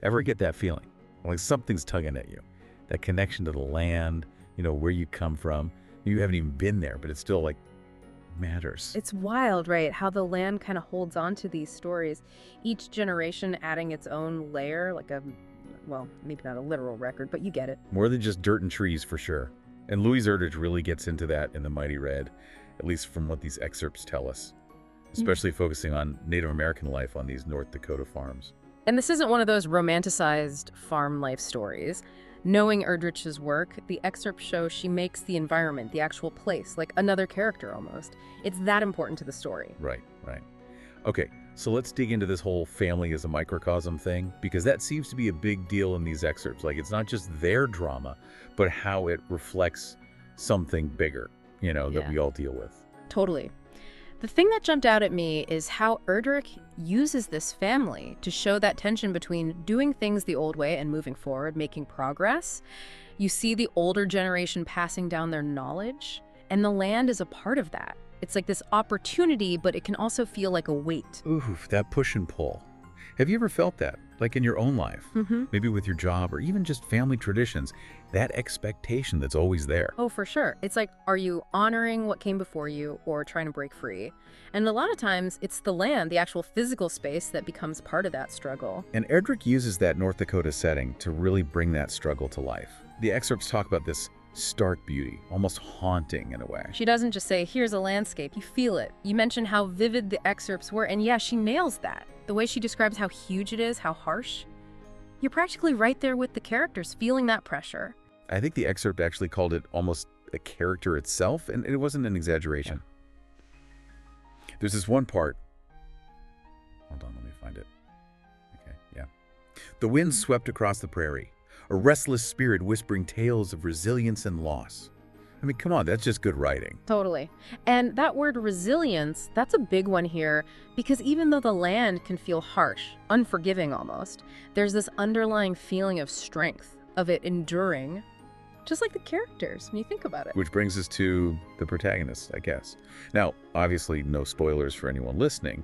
Ever get that feeling? Like something's tugging at you. That connection to the land, where you come from. You haven't even been there, but it still, like, matters. It's wild, right? How the land kind of holds on to these stories, each generation adding its own layer, like well, maybe not a literal record, but you get it. More than just dirt and trees, for sure. And Louise Erdrich really gets into that in The Mighty Red, at least from what these excerpts tell us, especially focusing on Native American life on these North Dakota farms. And this isn't one of those romanticized farm life stories. Knowing Erdrich's work, the excerpts show she makes the environment, the actual place, like another character almost. It's that important to the story. Right. Okay, so let's dig into this whole family as a microcosm thing, because that seems to be a big deal in these excerpts. Like, it's not just their drama, but how it reflects something bigger, that we all deal with. Totally. The thing that jumped out at me is how Erdrich uses this family to show that tension between doing things the old way and moving forward, making progress. You see the older generation passing down their knowledge, and the land is a part of that. It's like this opportunity, but it can also feel like a weight. Ooh, that push and pull. Have you ever felt that? Like in your own life? Maybe with your job or even just family traditions, that expectation that's always there. Oh, for sure. It's like, are you honoring what came before you or trying to break free? And a lot of times it's the land, the actual physical space that becomes part of that struggle. And Erdrich uses that North Dakota setting to really bring that struggle to life. The excerpts talk about this stark beauty, almost haunting in a way. She doesn't just say, here's a landscape, you feel it. You mention how vivid the excerpts were, and yeah, she nails that. The way she describes how huge it is, how harsh. You're practically right there with the characters, feeling that pressure. I think the excerpt actually called it almost a character itself, and it wasn't an exaggeration. Yeah. There's this one part. Hold on, let me find it. Okay, yeah. The wind swept across the prairie, a restless spirit whispering tales of resilience and loss. I mean, come on, that's just good writing. Totally. And that word resilience, that's a big one here, because even though the land can feel harsh, unforgiving almost, there's this underlying feeling of strength, of it enduring, just like the characters when you think about it. Which brings us to the protagonist, I guess. Now, obviously, no spoilers for anyone listening,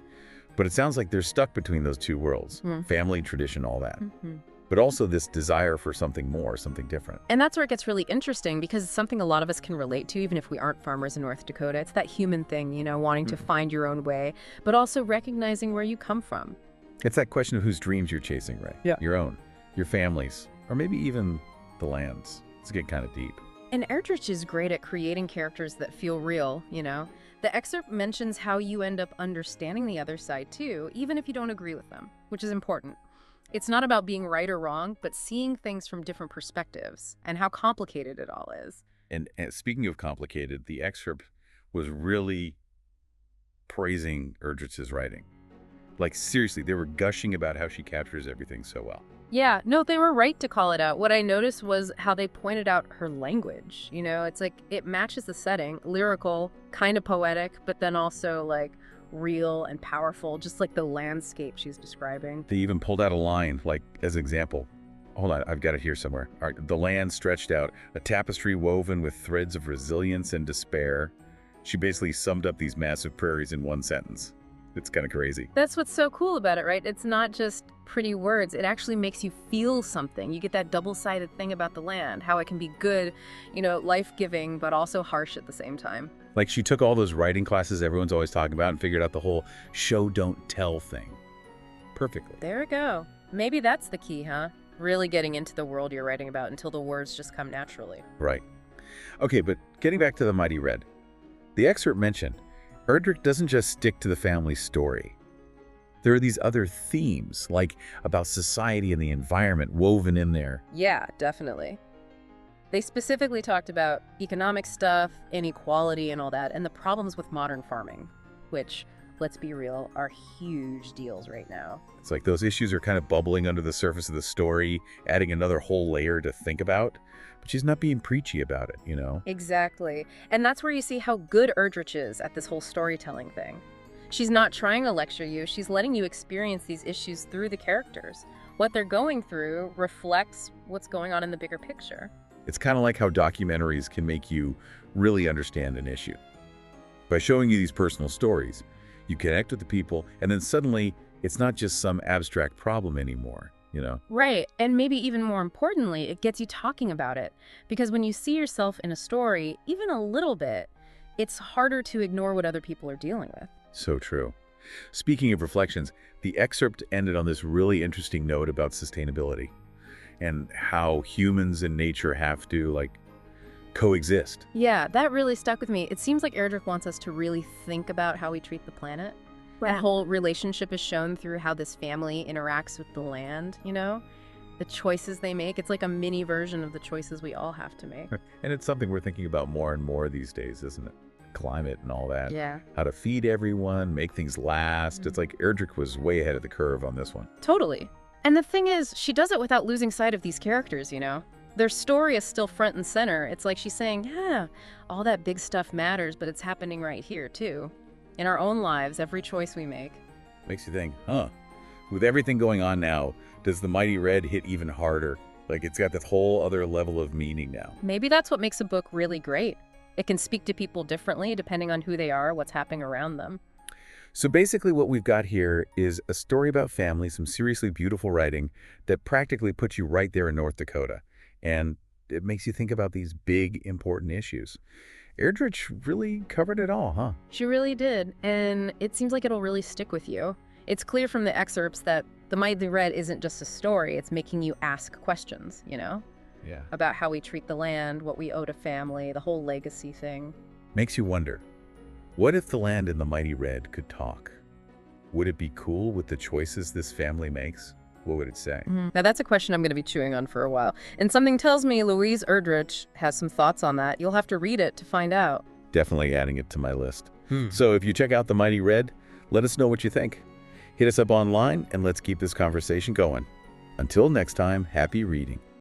but it sounds like they're stuck between those two worlds, family, tradition, all that. But also this desire for something more, something different. And that's where it gets really interesting, because it's something a lot of us can relate to, even if we aren't farmers in North Dakota. It's that human thing, wanting to find your own way, but also recognizing where you come from. It's that question of whose dreams you're chasing, right? Yeah. Your own, your family's, or maybe even the land's. It's getting kind of deep. And Erdrich is great at creating characters that feel real, The excerpt mentions how you end up understanding the other side too, even if you don't agree with them, which is important. It's not about being right or wrong, but seeing things from different perspectives and how complicated it all is. And speaking of complicated, the excerpt was really praising Erdrich's writing. Like, seriously, they were gushing about how she captures everything so well. Yeah, no, they were right to call it out. What I noticed was how they pointed out her language. It's like it matches the setting, lyrical, kind of poetic, but then also like real and powerful, just like the landscape she's describing. They even pulled out a line, like, as an example. Hold on, I've got it here somewhere. All right, the land stretched out, a tapestry woven with threads of resilience and despair. She basically summed up these massive prairies in one sentence. It's kind of crazy. That's what's so cool about it, right? It's not just pretty words. It actually makes you feel something. You get that double-sided thing about the land, how it can be good, life-giving, but also harsh at the same time. Like, she took all those writing classes everyone's always talking about and figured out the whole show, don't tell thing perfectly. There we go. Maybe that's the key, huh? Really getting into the world you're writing about until the words just come naturally. Right. Okay, but getting back to The Mighty Red. The excerpt mentioned Erdrich doesn't just stick to the family story. There are these other themes, like about society and the environment woven in there. Yeah, definitely. They specifically talked about economic stuff, inequality and all that, and the problems with modern farming, which, let's be real, are huge deals right now. It's like those issues are kind of bubbling under the surface of the story, adding another whole layer to think about. But she's not being preachy about it, Exactly. And that's where you see how good Erdrich is at this whole storytelling thing. She's not trying to lecture you, she's letting you experience these issues through the characters. What they're going through reflects what's going on in the bigger picture. It's kind of like how documentaries can make you really understand an issue. By showing you these personal stories, you connect with the people, and then suddenly it's not just some abstract problem anymore. you know? Right. And maybe even more importantly, it gets you talking about it. Because when you see yourself in a story, even a little bit, it's harder to ignore what other people are dealing with. So true. Speaking of reflections, the excerpt ended on this really interesting note about sustainability and how humans and nature have to, like, coexist. Yeah, that really stuck with me. It seems like Erdrich wants us to really think about how we treat the planet. That whole relationship is shown through how this family interacts with the land, you know? The choices they make. It's like a mini version of the choices we all have to make. And it's something we're thinking about more and more these days, isn't it? Climate and all that. Yeah. How to feed everyone, make things last. It's like Erdrich was way ahead of the curve on this one. Totally. And the thing is, she does it without losing sight of these characters, you know? Their story is still front and center. It's like she's saying, yeah, all that big stuff matters, but it's happening right here, too. In our own lives, every choice we make. Makes you think, huh? With everything going on now, does the Mighty Red hit even harder? Like, it's got this whole other level of meaning now. Maybe that's what makes a book really great. It can speak to people differently depending on who they are, what's happening around them. So basically what we've got here is a story about family, some seriously beautiful writing that practically puts you right there in North Dakota. And it makes you think about these big, important issues. Erdrich really covered it all, huh? She really did, and it seems like it'll really stick with you. It's clear from the excerpts that The Mighty Red isn't just a story, it's making you ask questions, you know? Yeah. About how we treat the land, what we owe to family, the whole legacy thing. Makes you wonder, what if the land in The Mighty Red could talk? Would it be cool with the choices this family makes? What would it say? Now that's a question I'm going to be chewing on for a while. And something tells me Louise Erdrich has some thoughts on that. You'll have to read it to find out. Definitely adding it to my list. So if you check out The Mighty Red, let us know what you think. Hit us up online and let's keep this conversation going. Until next time, happy reading.